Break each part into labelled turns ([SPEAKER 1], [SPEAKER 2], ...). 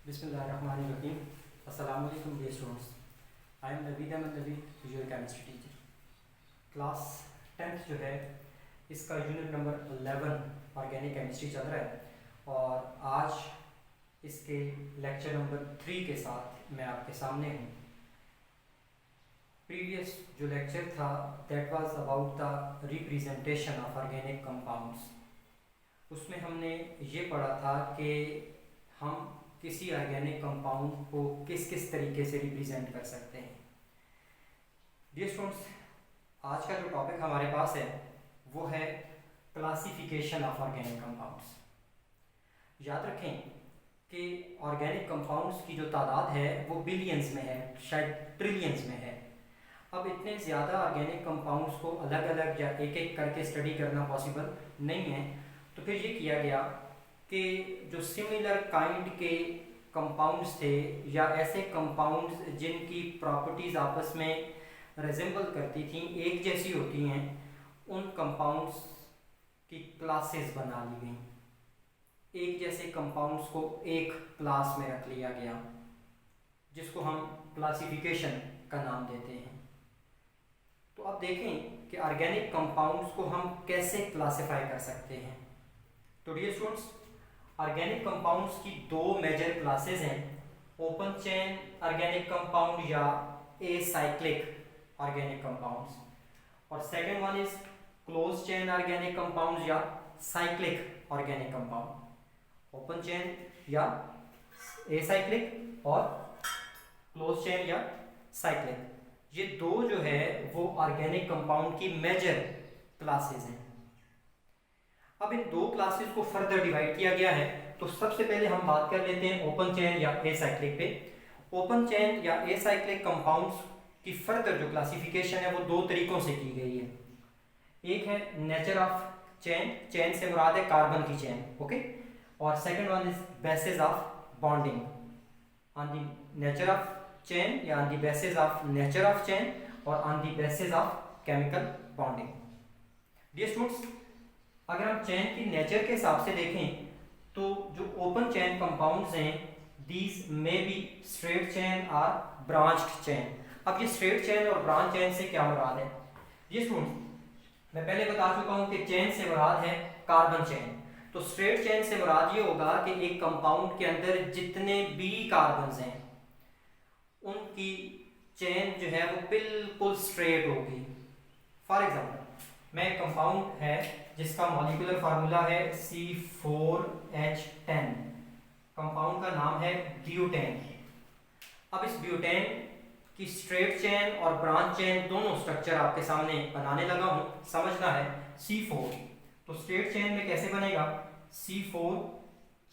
[SPEAKER 1] बिस्मिल्लाहिर्रहमानिर्रहीम। अस्सलाम वालेकुम dear students. I am Naveed Ahmed Nabi, your chemistry teacher. Class 10th जो है इसका यूनिट नंबर 11 ऑर्गेनिक केमिस्ट्री चल रहा है और आज इसके लेक्चर नंबर 3 के साथ मैं आपके सामने हूँ। प्रीवियस जो लेक्चर था that was about the representation of organic compounds. उसमें हमने ये पढ़ा था कि हम किसी ऑर्गेनिक कंपाउंड को किस किस तरीके से रिप्रेजेंट कर सकते हैं। डियर स्टूडेंट्स, आज का जो टॉपिक हमारे पास है वो है क्लासिफिकेशन ऑफ ऑर्गेनिक कंपाउंड्स। याद रखें कि ऑर्गेनिक कंपाउंड्स की जो तादाद है वो बिलियंस में है, शायद ट्रिलियंस में है। अब इतने ज़्यादा ऑर्गेनिक कंपाउंड्स को अलग अलग या एक एक करके स्टडी करना पॉसिबल नहीं है, तो फिर ये किया गया कि जो सिमिलर काइंड के कंपाउंड्स थे या ऐसे कंपाउंड्स जिनकी प्रॉपर्टीज़ आपस में रिजेंबल करती थी, एक जैसी होती हैं, उन कंपाउंड्स की क्लासेस बना ली गई। एक जैसे कंपाउंड्स को एक क्लास में रख लिया गया जिसको हम क्लासिफिकेशन का नाम देते हैं। तो अब देखें कि ऑर्गेनिक कंपाउंड्स को हम कैसे क्लासिफाई कर सकते हैं। तो डियर स्टूडेंट्स, ऑर्गेनिक कंपाउंड्स की दो मेजर क्लासेस हैं, ओपन चेन ऑर्गेनिक कंपाउंड या एसाइक्लिक ऑर्गेनिक कंपाउंड्स, और second one is close chain organic compounds या cyclic organic compound. Open chain या एसाइक्लिक और क्लोज चेन या साइक्लिक, ये दो जो है वो ऑर्गेनिक कंपाउंड की मेजर क्लासेस हैं। अब इन दो क्लासेस को फर्दर डिवाइड किया गया है। तो सबसे पहले हम बात कर लेते हैं ओपन चेन या एसाइक्लिक पे। ओपन चेन या एसाइक्लिक कंपाउंड्स की फर्दर जो क्लासिफिकेशन है वो दो तरीकों से की गई है। एक है नेचर ऑफ चेन, चेन से मुराद है कार्बन की चेन, ओके, और second one is basis of bonding. On the nature of chain या on the basis of nature of chain और on the basis of chemical bonding. Dear students, अगर हम chain की nature के हिसाब से देखें तो जो ओपन चेन कंपाउंड्स हैं these may be straight chain और ब्रांच्ड चेन। अब ये स्ट्रेट चेन और ब्रांच चेन से क्या मुराद है? ये स्टूडेंट्स, मैं पहले बता चुका हूं कि चेन से मुराद है कार्बन चेन। तो स्ट्रेट चेन से मुराद ये होगा कि एक कंपाउंड के अंदर जितने भी कार्बन्स हैं उनकी चेन जो है वो बिल्कुल स्ट्रेट होगी। फॉर एग्जाम्पल, मैं एक कंपाउंड है जिसका मॉलिक्यूलर फार्मूला है C4H10, कंपाउंड का नाम है ब्यूटेन। अब इस ब्यूटेन की स्ट्रेट चेन और ब्रांच चेन दोनों स्ट्रक्चर आपके सामने बनाने लगा हूं, समझना है। C4 तो स्ट्रेट चेन में कैसे बनेगा? C4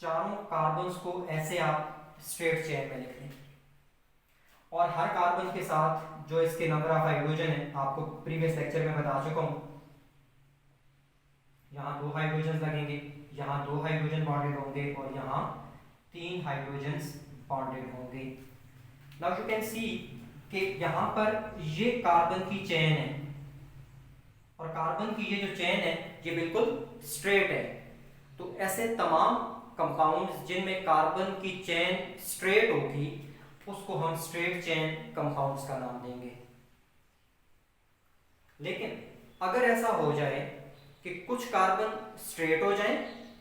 [SPEAKER 1] चारों कार्बन्स को ऐसे आप स्ट्रेट चेन में लिख लें और हर कार्बन के साथ जो इसके नंबर ऑफ हाइड्रोजन है आपको प्रीवियस लेक्चर में बता चुका हूं। यहाँ 2 हाइड्रोजन लगेंगे, यहाँ 2 हाइड्रोजन बॉन्डेड होंगे और यहाँ 3 हाइड्रोजन बॉन्डेड होंगे। नाउ यू कैन सी कि यहाँ पर ये कार्बन की चेन है और कार्बन की ये जो चेन है ये बिल्कुल स्ट्रेट है। तो ऐसे तमाम कंपाउंड्स जिनमें कार्बन की चेन स्ट्रेट होगी उसको हम स्ट्रेट चेन कंपाउंड्स का नाम देंगे। लेकिन अगर ऐसा हो जाए कि कुछ कार्बन स्ट्रेट हो जाएं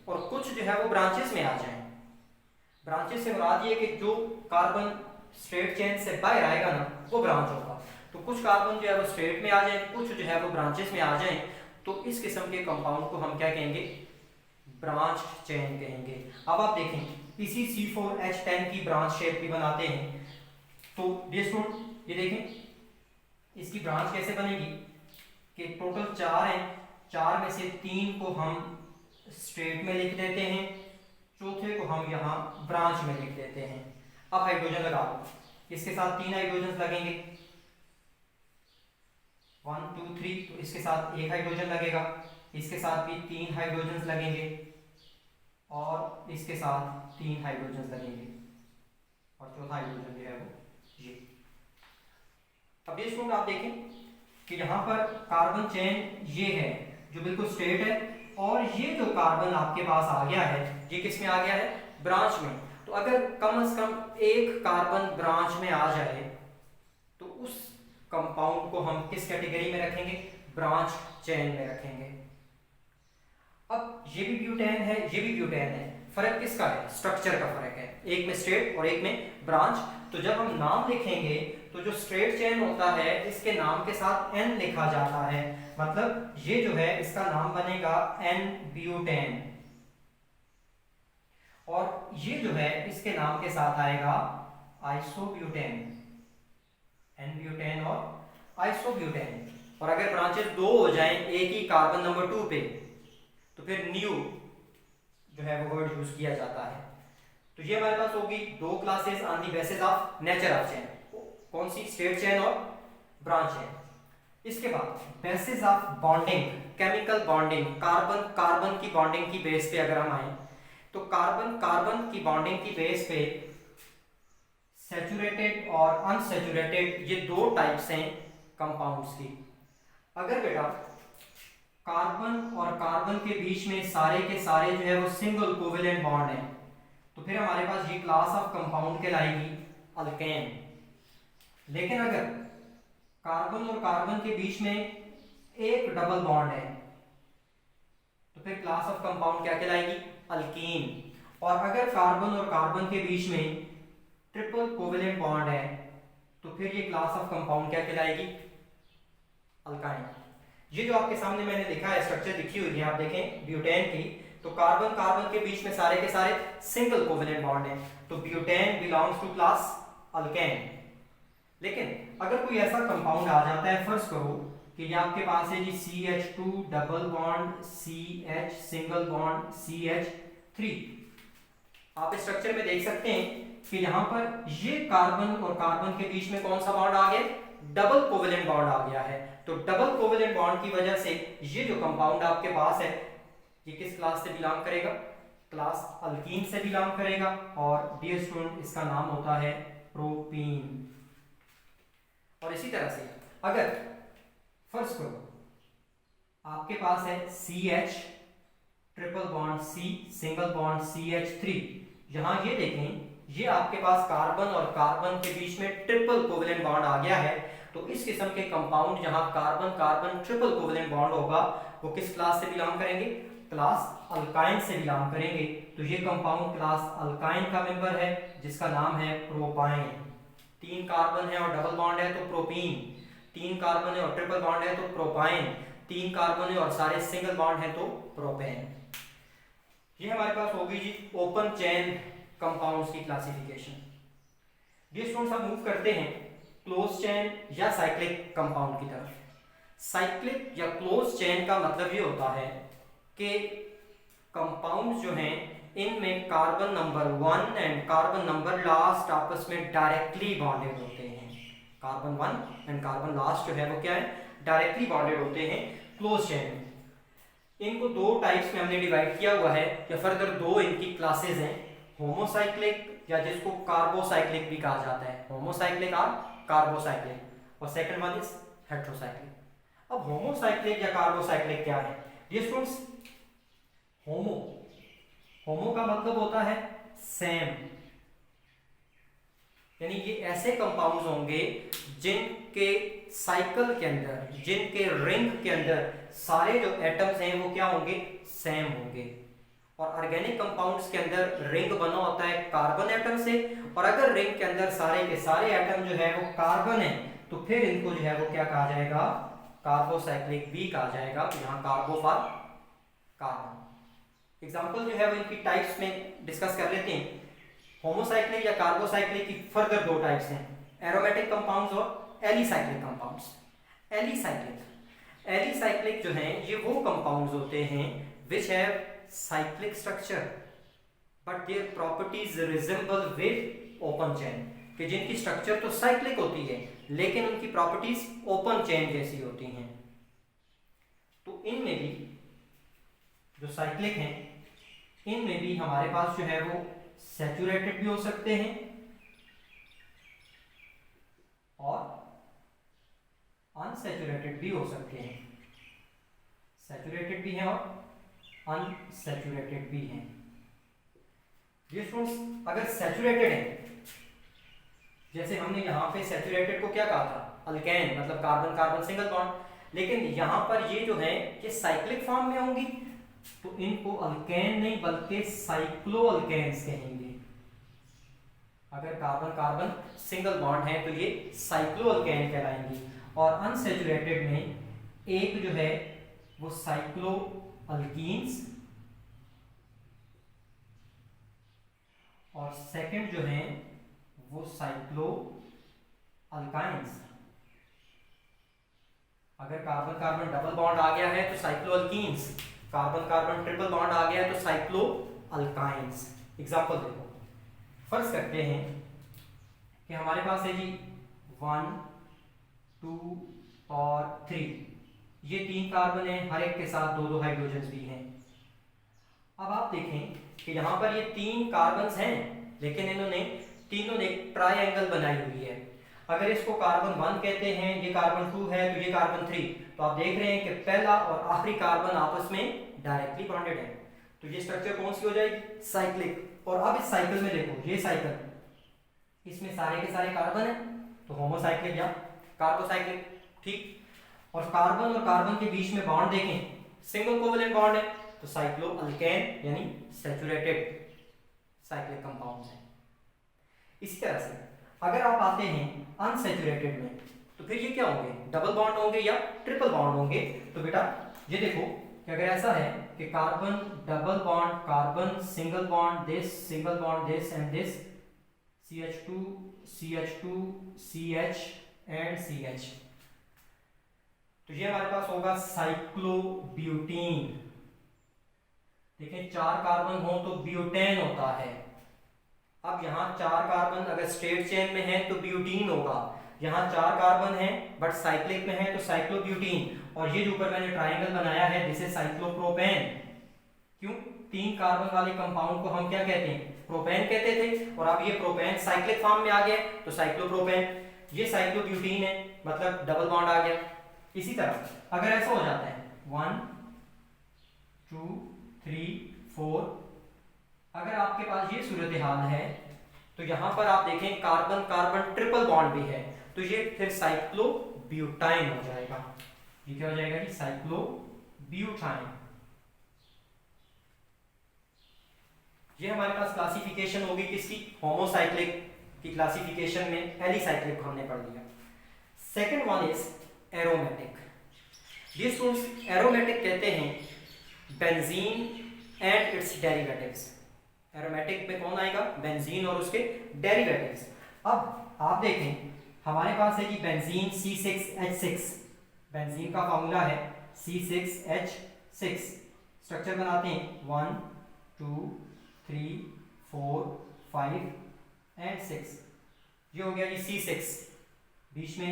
[SPEAKER 1] और कुछ जो है वो ब्रांचेस में आ जाएं, ब्रांचेस से मुराद ये कि जो कार्बन स्ट्रेट चेन से बाहर आएगा ना वो ब्रांच होगा। तो कुछ कार्बन जो है वो स्ट्रेट में आ जाए, कुछ जो है वो ब्रांचेस में आ जाएं, तो इस किस्म के कंपाउंड को हम क्या कहेंगे? ब्रांच चेन कहेंगे। अब आप देखें इसी C4H10 की ब्रांच शेप भी बनाते हैं। तो डियर स्टूडेंट, ये देखें इसकी ब्रांच कैसे बनेगी कि टोटल 4 हैं, 4 में से 3 को हम स्ट्रेट में लिख देते हैं, चौथे को हम यहाँ ब्रांच में लिख देते हैं। अब हाइड्रोजन लगा दो, इसके साथ 3 हाइड्रोजन लगेंगे, 1 2 3, तो इसके साथ 1 हाइड्रोजन लगेगा, इसके साथ भी 3 हाइड्रोजन लगेंगे और इसके साथ 3 हाइड्रोजन लगेंगे और चौथा हाइड्रोजन जो है वो ये। अब ये स्टूडेंट आप देखें कि यहाँ पर कार्बन चेन ये है जो बिल्कुल स्ट्रेट है और ये जो कार्बन आपके पास आ गया है ये किस में आ गया है? ब्रांच में। तो अगर कम से कम एक कार्बन ब्रांच में आ जाए तो उस कंपाउंड को हम किस कैटेगरी में रखेंगे? ब्रांच चेन में रखेंगे। अब ये भी ब्यूटेन है, ये भी ब्यूटेन है, फर्क किसका है? स्ट्रक्चर का फर्क है, एक में स्ट्रेट और एक में ब्रांच। तो जब हम नाम लिखेंगे तो जो स्ट्रेट चेन होता है इसके नाम के साथ n लिखा जाता है, मतलब ये जो है इसका नाम बनेगा n ब्यूटेन, और ये जो है इसके नाम के साथ आएगा आइसोब्यूटेन, n ब्यूटेन और आइसोब्यूटेन। और अगर ब्रांचेस दो हो जाएं एक ही कार्बन नंबर 2 पे तो फिर न्यू जो है वो वर्ड यूज किया जाता है। तो ये हमारे पास होगी दो classes on the basis of nature of chain, कौन सी? स्ट्रेट चेन और ब्रांच चेन। इसके बाद basis of bonding, chemical bonding, carbon carbon की बॉन्डिंग की बेस पे अगर हम आए तो कार्बन कार्बन की बॉन्डिंग की बेस पे सैचुरेटेड और अनसैचुरेटेड ये दो टाइप्स हैं कंपाउंड्स की। अगर बेटा कार्बन और कार्बन के बीच में सारे के सारे जो है वो सिंगल कोवेलेंट बॉन्ड है तो फिर हमारे पास ये क्लास ऑफ कंपाउंड कहलाएगी अल्केन। लेकिन अगर कार्बन और कार्बन के बीच में एक डबल बॉन्ड है तो फिर क्लास ऑफ कंपाउंड क्या कहलाएगी? अल्कीन। और अगर कार्बन और कार्बन के बीच में ट्रिपल कोवेलेंट बॉन्ड है तो फिर ये क्लास ऑफ कंपाउंड क्या कहलाएगी? अल्काइन। ये जो आपके सामने मैंने लिखा है, स्ट्रक्चर लिखी हुई है, आप देखें ब्यूटेन की, तो कार्बन कार्बन के बीच में सारे के सारे सिंगल कोवेलेंट बॉन्ड हैं, तो butane belongs to class alkane. लेकिन अगर कोई ऐसा कंपाउंड आ जाता है, फर्ज करो कि ये आपके पास है जी CH2 double bond CH single bond CH3, आप इस स्ट्रक्चर में देख सकते हैं कि यहां पर ये कार्बन और कार्बन के बीच में कौन सा बॉन्ड आ गया? डबल कोवेलेंट बॉन्ड आ गया है। तो डबल कोवेलेंट बॉन्ड की वजह से ये जो कंपाउंड आपके पास है ये किस क्लास से बिलोंग करेगा? क्लास अल्कीन से बिलोंग करेगा, और डियर स्टूडेंट इसका नाम होता है प्रोपीन। और इसी तरह से अगर फर्ज करो आपके पास है CH triple bond C single bond CH3, यहां ये देखें ये आपके पास कार्बन और कार्बन के बीच में ट्रिपल कोवेलेंट बॉन्ड आ गया है, तो इस किस्म के कंपाउंड जहां carbon carbon triple covalent bond होगा वो किस क्लास से बिलोंग करेंगे? क्लास अल्काइन से बिलोंग करेंगे। तो ये कंपाउंड क्लास अल्काइन का मेंबर है जिसका नाम है प्रोपाइन। 3 कार्बन है और डबल बॉन्ड है तो प्रोपीन, 3 कार्बन है और ट्रिपल बॉन्ड है तो प्रोपाइन, 3 कार्बन है और सारे सिंगल बॉन्ड है तो प्रोपेन। ये हमारे पास होगी जी ओपन चेन कंपाउंड्स की क्लासिफिकेशन। ये स्टूडेंट्स हम मूव करते हैं क्लोज चेन या साइक्लिक कंपाउंड की तरफ। साइक्लिक या क्लोज चेन का मतलब ये होता है कि कंपाउंड जो हैं इनमें carbon number 1 and carbon number last आपस में डायरेक्टली बॉन्डेड होते हैं। कार्बन 1 एंड कार्बन लास्ट जो है वो क्या है? डायरेक्टली बॉन्डेड होते हैं क्लोज चेन में। इनको दो टाइप्स में हमने डिवाइड किया हुआ है, या फर्दर दो इनकी क्लासेस हैं, होमोसाइक्लिक या जिसको कार्बोसाइक्लिक भी कहा जाता है, होमोसाइक्लिक और कार्बोसाइक्लिक, और सेकंड वन इज हेट्रोसाइक्लिक। अब होमोसाइक्लिक या कार्बोसाइक्लिक क्या है? ये स्टूडेंट्स होमो का मतलब होता है सेम, यानी ये ऐसे कंपाउंड्स होंगे जिनके साइकिल के अंदर, जिनके रिंग के अंदर सारे जो एटम्स हैं वो क्या होंगे? सेम होंगे। और ऑर्गेनिक कंपाउंड्स के अंदर रिंग बना होता है कार्बन एटम से, और अगर रिंग के अंदर सारे के सारे एटम जो है वो कार्बन है तो फिर इनको जो है वो क्या कहा जाएगा? कार्बोसाइक्लिक भी कहा जाएगा। तो यहाँ कार्बो फॉर कार्बन। एग्जांपल जो है वो इनकी टाइप्स में डिस्कस कर लेते हैं। होमोसाइक्लिक या कार्बोसाइक्लिक की फर्दर दो टाइप्स हैं, एरोमेटिक कंपाउंड्स और एलिसाइक्लिक कंपाउंड्स। एलिसाइक्लिक जो हैं ये वो कंपाउंड्स होते हैं which have cyclic structure but their properties resemble with open chain, कि जिनकी स्ट्रक्चर तो साइक्लिक होती है लेकिन उनकी प्रॉपर्टीज ओपन चेन जैसी होती हैं। तो इनमें भी जो साइक्लिक हैं इनमें भी हमारे पास जो है वो सैचुरेटेड भी हो सकते हैं और अनसैचुरेटेड भी हो सकते हैं। सैचुरेटेड भी हैं और अनसैचुरेटेड भी हैं। ये स्टूडेंट्स अगर सैचुरेटेड है, जैसे हमने यहाँ पे सैचुरेटेड को क्या कहा था, अल्केन, मतलब कार्बन कार्बन सिंगल बॉन्ड, लेकिन यहाँ पर ये जो है ये साइक्लिक फॉर्म में होंगी, तो इनको अल्केन नहीं बल्कि साइक्लो अल्केन्स कहेंगे। अगर कार्बन कार्बन सिंगल बॉन्ड है तो ये साइक्लो अल्केन कहलाएंगी। और अनसैचुरेटेड में एक जो है वो साइक्लो अल्कीन्स और सेकंड जो है वो साइक्लो अल्काइंस। अगर कार्बन कार्बन डबल बॉन्ड आ गया है तो cycloalkenes, carbon carbon triple bond आ गया है तो साइक्लो अल्काइंस। एग्जांपल देखो, फर्ज करते हैं कि हमारे पास है जी 1 2 और 3, ये 3 कार्बन है, हर एक के साथ 2 2 हाइड्रोजन भी हैं। अब आप देखें कि यहाँ पर ये 3 कार्बन्स हैं, लेकिन इन्होंने तीनों ने ट्रायंगल बनाई हुई है। अगर इसको कार्बन 1 कहते हैं, ये कार्बन 2 है, तो ये कार्बन 3, तो आप देख रहे हैं कि पहला और आखिरी कार्बन आपस में डायरेक्टली बॉन्डेड है, तो ये स्ट्रक्चर कौन सी हो जाएगी, साइक्लिक। और अब इस साइकिल में देखो, ये साइकिल, इसमें सारे के सारे कार्बन है, तो होमोसाइक्लिक या कार्बोसाइक्लिक, ठीक। और कार्बन के बीच में बॉन्ड देखें, सिंगल कोवलेंट बॉन्ड है, तो साइक्लो अल्केन यानी सैचुरेटेड साइक्लिक कंपाउंड है। इसी तरह से अगर आप आते हैं अनसैचुरेटेड में, तो फिर ये क्या होंगे, डबल बॉन्ड होंगे या ट्रिपल बॉन्ड होंगे। तो बेटा ये देखो कि अगर ऐसा है कि carbon double bond carbon single bond this and this CH2 CH2 CH and CH, तो ये हमारे पास होगा साइक्लोब्यूटीन। देखें 4 कार्बन हो तो ब्यूटेन होता है। अब यहाँ 4 कार्बन अगर स्ट्रेट चेन में है तो ब्यूटीन होगा, यहाँ 4 कार्बन है बट साइक्लिक में है तो साइक्लोब्यूटीन। और ये जो ऊपर मैंने ट्रायंगल बनाया है दिस इज साइक्लोप्रोपेन। क्यों, 3 कार्बन वाले कंपाउंड को हम क्या कहते हैं, प्रोपेन कहते थे, और अब ये प्रोपेन साइक्लिक फॉर्म में आ गया तो साइक्लोप्रोपेन। ये साइक्लोब्यूटीन है, मतलब डबल बॉन्ड आ गया। इसी तरह अगर ऐसा हो जाता है 1 2 3 4, अगर आपके पास ये सूरत हाल है तो यहां पर आप देखें कार्बन कार्बन ट्रिपल बॉन्ड भी है, तो ये फिर साइक्लोब्यूटाइन हो जाएगा। ये क्या हो जाएगा जी, साइक्लोब्यूटाइन। ये हमारे पास क्लासिफिकेशन होगी किसकी, होमोसाइक्लिक की क्लासिफिकेशन में एलिसाइक्लिक को हमने पढ़ लिया। Second one is aromatic. ये स्टूडेंट्स एरोमेटिक कहते हैं benzene and it's derivatives. Aromatic में कौन आएगा, बेंजीन और उसके डेरिवेटिव्स। अब आप देखें हमारे पास है कि बेंजीन C6H6, बेंजीन का फॉर्मूला है C6H6। स्ट्रक्चर बनाते हैं 1 2 3 4 5 एंड 6, ये हो गया जी C6। बीच में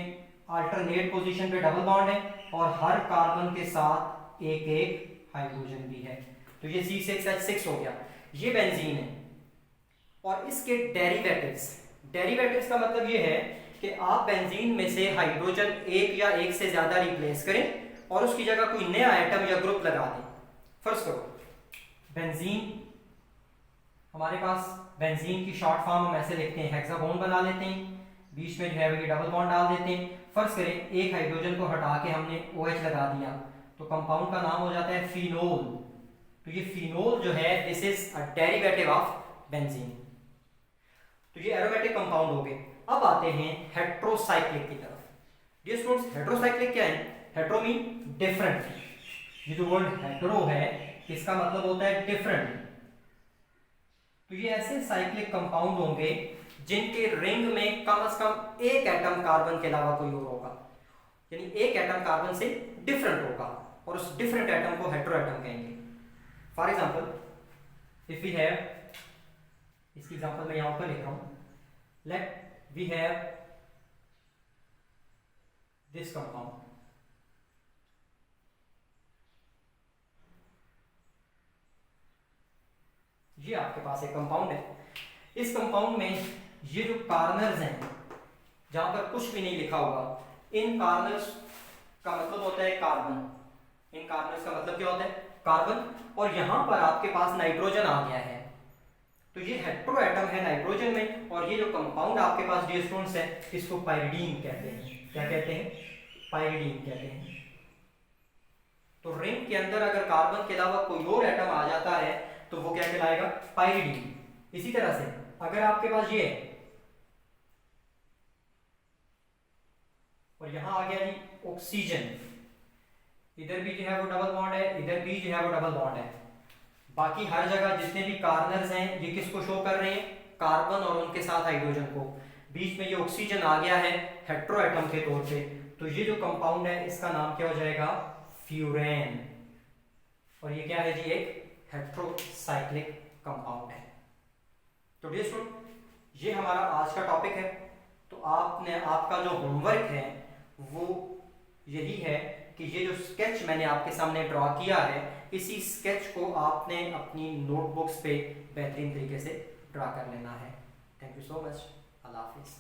[SPEAKER 1] अल्टरनेट पोजीशन पे डबल बॉन्ड है और हर कार्बन के साथ एक एक हाइड्रोजन भी है, तो ये C6H6 हो गया, ये बेंजीन है। और इसके डेरिवेटिव्स, डेरिवेटिव्स का मतलब ये है कि आप बेंजीन में से हाइड्रोजन एक या एक से ज्यादा रिप्लेस करें और उसकी जगह कोई नया आइटम या ग्रुप लगा दें। फर्स्ट करो बेंजीन, हमारे पास बेंजीन की शॉर्ट फॉर्म हम ऐसे लिखते हैं, हेक्सागोन बना लेते हैं, बीच में जो है वो डबल बॉन्ड डाल देते हैं। फर्स्ट करें एक हाइड्रोजन को हटा के हमने OH लगा दिया, तो कंपाउंड का नाम हो जाता है फिनोल। तो ये फिनोल जो है this is a derivative of benzene. तो ये एरोमेटिक कंपाउंड हो गए। अब आते हैं हेट्रोसाइक्लिक की तरफ। ये स्टूडेंट्स हेट्रोसाइक्लिक क्या है, हेट्रो मीन डिफरेंट। ये जो वर्ड हेट्रो है इसका मतलब होता है डिफरेंट। तो ये ऐसे साइक्लिक कंपाउंड होंगे जिनके रिंग में कम से कम एक एटम कार्बन के अलावा कोई और होगा, यानी एक एटम कार्बन से डिफरेंट होगा और उस डिफरेंट एटम को हेट्रो एटम कहेंगे। For example if we have, इसकी एग्जांपल मैं यहां पर लिख रहा हूं, let we have this compound, ये आपके पास एक कंपाउंड है। इस कंपाउंड में ये जो कार्नर्स हैं जहां पर कुछ भी नहीं लिखा हुआ, इन कार्नर्स का मतलब होता है कार्बन, इन कार्बन्स का मतलब क्या होता है कार्बन। और यहां पर आपके पास नाइट्रोजन आ गया है, तो ये हेटेरो एटम है नाइट्रोजन में, और ये जो कंपाउंड आपके पास डियर स्टूडेंट्स है इसको पाइरिडीन कहते हैं। क्या कहते हैं? पाइरिडीन कहते हैं। तो रिंग के अंदर अगर कार्बन के अलावा कोई और एटम आ जाता है तो वो क्या कहलाएगा? पाइरिडीन। इसी तरह से अगर आपके पास ये है और यहां आ गया जी ऑक्सीजन, इधर भी जो है वो डबल बॉन्ड है, इधर भी जो है वो डबल बॉन्ड है, बाकी हर जगह जितने भी कार्नर्स हैं ये किसको शो कर रहे हैं? कार्बन और उनके साथ हाइड्रोजन को। बीच में ये ऑक्सीजन आ गया है हेटेरो एटम के तौर पे, तो ये जो कंपाउंड है इसका नाम क्या हो जाएगा? फ्यूरेन। और ये क्या है जी? एक हेटेरोसाइक्लिक कंपाउंड है। तो डियर स्टूडेंट ये हमारा आज का टॉपिक है। तो आपका जो होमवर्क है वो यही है कि ये जो स्केच मैंने आपके सामने ड्रॉ किया है, इसी स्केच को आपने अपनी नोटबुक्स पे बेहतरीन तरीके से ड्रा कर लेना है। Thank you so much. अल्लाह हाफिज़।